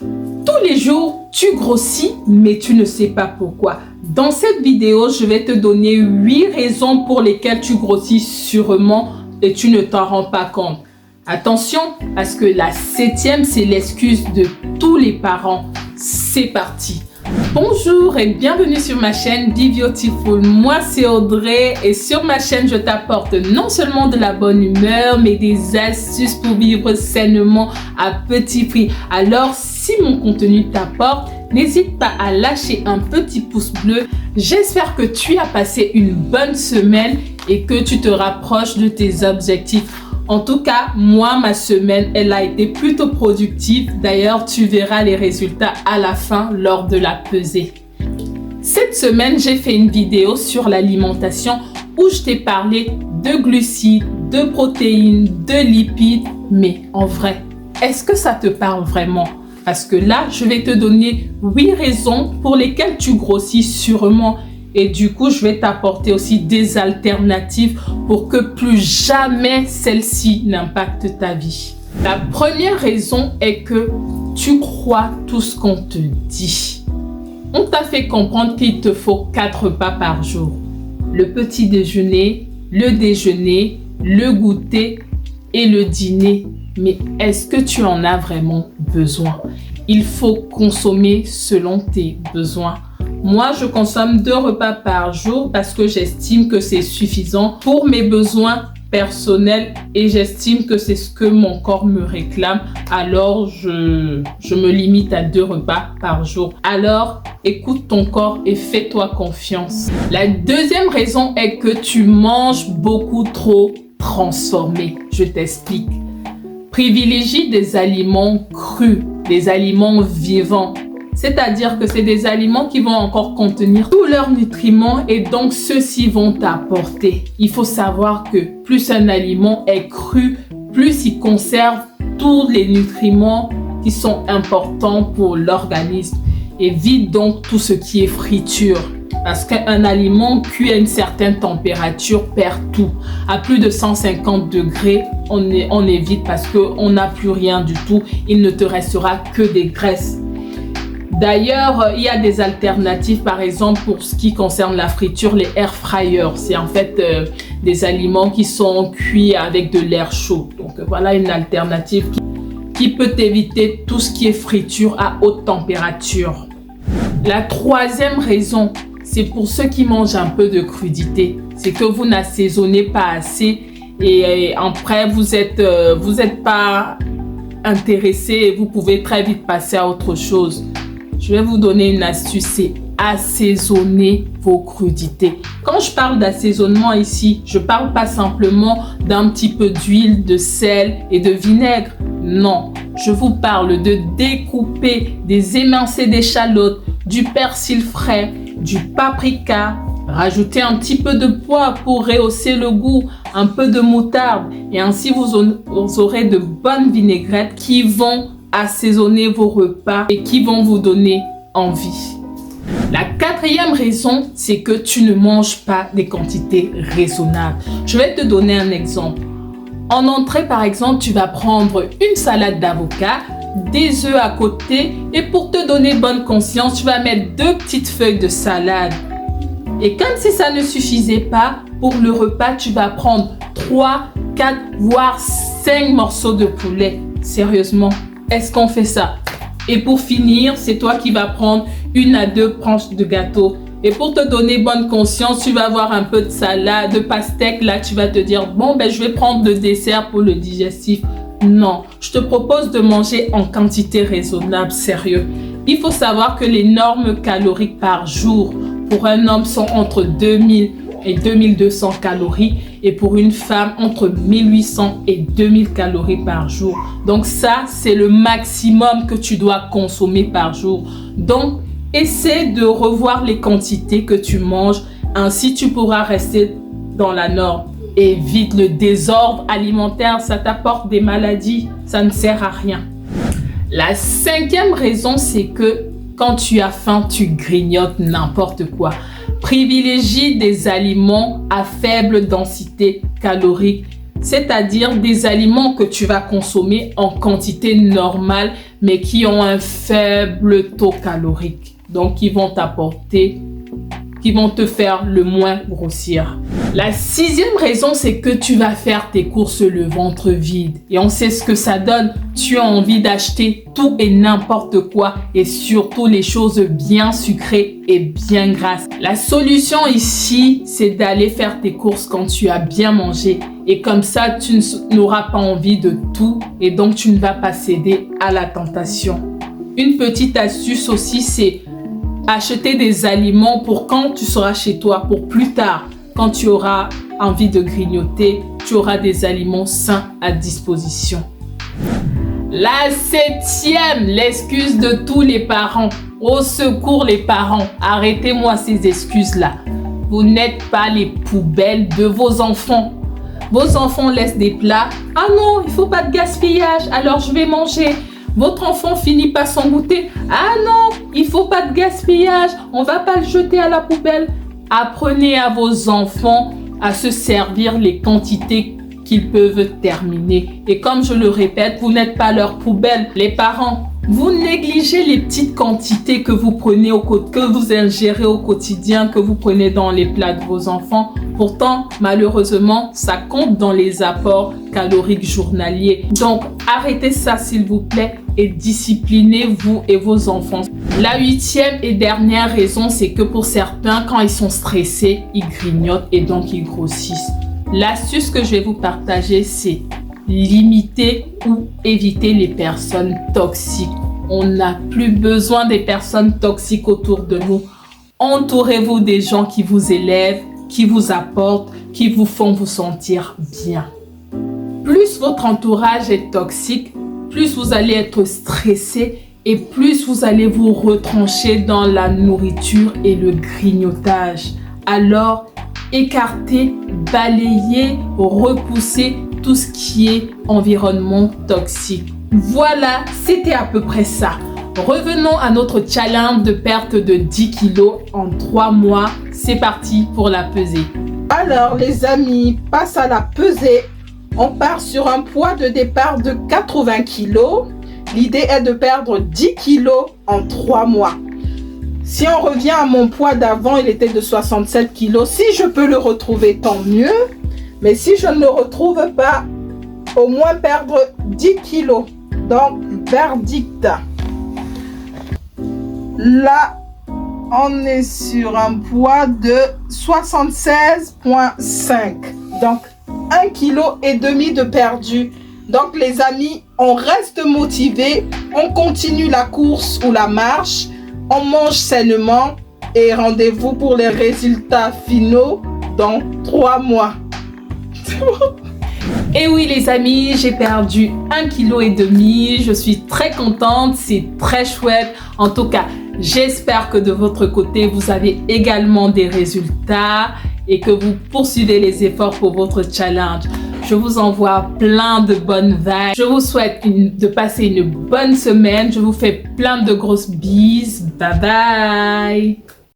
Tous les jours, tu grossis, mais tu ne sais pas pourquoi. Dans cette vidéo, je vais te donner 8 raisons pour lesquelles tu grossis sûrement et tu ne t'en rends pas compte. Attention, parce que la 7e, c'est l'excuse de tous les parents. C'est parti. Bonjour et bienvenue sur ma chaîne Be Beautiful. Moi, c'est Audrey et sur ma chaîne, je t'apporte non seulement de la bonne humeur, mais des astuces pour vivre sainement à petit prix. Alors, si mon contenu t'apporte, n'hésite pas à lâcher un petit pouce bleu. J'espère que tu as passé une bonne semaine et que tu te rapproches de tes objectifs. En tout cas, moi, ma semaine, elle a été plutôt productive. D'ailleurs, tu verras les résultats à la fin lors de la pesée. Cette semaine, j'ai fait une vidéo sur l'alimentation où je t'ai parlé de glucides, de protéines, de lipides. Mais en vrai, est-ce que ça te parle vraiment? Parce que là, je vais te donner 8 raisons pour lesquelles tu grossis sûrement. Et du coup, je vais t'apporter aussi des alternatives pour que plus jamais celle-ci n'impacte ta vie. La première raison est que tu crois tout ce qu'on te dit. On t'a fait comprendre qu'il te faut 4 repas par jour. Le petit déjeuner, le déjeuner, le goûter et le dîner. Mais est-ce que tu en as vraiment besoin? Il faut consommer selon tes besoins. Moi, je consomme 2 repas par jour parce que j'estime que c'est suffisant pour mes besoins personnels et j'estime que c'est ce que mon corps me réclame. Alors, je me limite à 2 repas par jour. Alors, écoute ton corps et fais-toi confiance. La deuxième raison est que tu manges beaucoup trop transformés. Je t'explique. Privilégie des aliments crus, des aliments vivants. C'est-à-dire que c'est des aliments qui vont encore contenir tous leurs nutriments et donc ceux-ci vont t'apporter. Il faut savoir que plus un aliment est cru, plus il conserve tous les nutriments qui sont importants pour l'organisme. Évite donc tout ce qui est friture. Parce qu'un aliment cuit à une certaine température perd tout. À plus de 150 degrés, on évite parce qu'on n'a plus rien du tout. Il ne te restera que des graisses. D'ailleurs, il y a des alternatives, par exemple, pour ce qui concerne la friture, les air fryers. C'est en fait des aliments qui sont cuits avec de l'air chaud. Donc voilà une alternative qui peut éviter tout ce qui est friture à haute température. La troisième raison, c'est pour ceux qui mangent un peu de crudité. C'est que vous n'assaisonnez pas assez et après vous êtes pas intéressé et vous pouvez très vite passer à autre chose. Je vais vous donner une astuce, c'est assaisonner vos crudités. Quand je parle d'assaisonnement ici, je parle pas simplement d'un petit peu d'huile, de sel et de vinaigre. Non, je vous parle de découper des émincés d'échalotes, du persil frais, du paprika, rajouter un petit peu de poivre pour rehausser le goût, un peu de moutarde et ainsi vous aurez de bonnes vinaigrettes qui vont assaisonner vos repas et qui vont vous donner envie. La quatrième raison, c'est que tu ne manges pas des quantités raisonnables. Je vais te donner un exemple. En entrée, par exemple, tu vas prendre une salade d'avocat, des œufs à côté et pour te donner bonne conscience, tu vas mettre 2 petites feuilles de salade. Et comme si ça ne suffisait pas, pour le repas, tu vas prendre 3, 4, voire 5 morceaux de poulet. Sérieusement, est-ce qu'on fait ça? Et pour finir, c'est toi qui vas prendre 1 à 2 tranches de gâteau. Et pour te donner bonne conscience, tu vas avoir un peu de salade, de pastèque. Là, tu vas te dire, bon, je vais prendre le dessert pour le digestif. Non, je te propose de manger en quantité raisonnable, sérieux. Il faut savoir que les normes caloriques par jour pour un homme sont entre 2000 et 2200 calories et pour une femme entre 1800 et 2000 calories par jour. Donc ça, c'est le maximum que tu dois consommer par jour. Donc, essaie de revoir les quantités que tu manges, ainsi tu pourras rester dans la norme. Évite le désordre alimentaire, ça t'apporte des maladies, ça ne sert à rien. La 5e raison, c'est que quand tu as faim, tu grignotes n'importe quoi. Privilégie des aliments à faible densité calorique. c'est-à-dire des aliments que tu vas consommer en quantité normale, mais qui ont un faible taux calorique. Donc, qui vont te faire le moins grossir. La 6e raison, c'est que tu vas faire tes courses le ventre vide. Et on sait ce que ça donne. Tu as envie d'acheter tout et n'importe quoi et surtout les choses bien sucrées et bien grasses. La solution ici, c'est d'aller faire tes courses quand tu as bien mangé. Et comme ça, tu n'auras pas envie de tout et donc tu ne vas pas céder à la tentation. Une petite astuce aussi, c'est acheter des aliments pour quand tu seras chez toi, pour plus tard. Quand tu auras envie de grignoter, tu auras des aliments sains à disposition. La 7e, l'excuse de tous les parents. Au secours les parents, arrêtez-moi ces excuses-là. Vous n'êtes pas les poubelles de vos enfants. Vos enfants laissent des plats. Ah non, il ne faut pas de gaspillage, alors je vais manger. Votre enfant finit par s'en goûter. Ah non, il ne faut pas de gaspillage, on ne va pas le jeter à la poubelle. Apprenez à vos enfants à se servir les quantités qu'ils peuvent terminer. Et comme je le répète, vous n'êtes pas leur poubelle. Les parents, vous négligez les petites quantités que vous prenez que vous ingérez au quotidien, que vous prenez dans les plats de vos enfants. Pourtant, malheureusement, ça compte dans les apports caloriques journaliers. Donc, arrêtez ça s'il vous plaît et disciplinez-vous et vos enfants. La 8e et dernière raison, c'est que pour certains, quand ils sont stressés, ils grignotent et donc ils grossissent. L'astuce que je vais vous partager, c'est limiter ou éviter les personnes toxiques. On n'a plus besoin des personnes toxiques autour de nous. Entourez-vous des gens qui vous élèvent, qui vous apportent, qui vous font vous sentir bien. Plus votre entourage est toxique, plus vous allez être stressé et plus vous allez vous retrancher dans la nourriture et le grignotage. Alors, écartez, balayez, repoussez tout ce qui est environnement toxique. Voilà, c'était à peu près ça. Revenons à notre challenge de perte de 10 kilos en 3 mois. C'est parti pour la pesée. Alors les amis, passe à la pesée. On part sur un poids de départ de 80 kilos. L'idée est de perdre 10 kilos en 3 mois. Si on revient à mon poids d'avant, il était de 67 kilos. Si je peux le retrouver, tant mieux. Mais si je ne le retrouve pas, au moins perdre 10 kilos. Donc, verdict. Là, on est sur un poids de 76,5. Donc, 1,5 kg de perdu. Donc, les amis, on reste motivé. On continue la course ou la marche. On mange sainement. Et rendez-vous pour les résultats finaux dans 3 mois. Et oui les amis, j'ai perdu 1,5 kg. Je suis très contente, c'est très chouette. En tout cas, j'espère que de votre côté, vous avez également des résultats et que vous poursuivez les efforts pour votre challenge. Je vous envoie plein de bonnes vibes. Je vous souhaite de passer une bonne semaine. Je vous fais plein de grosses bises. Bye bye.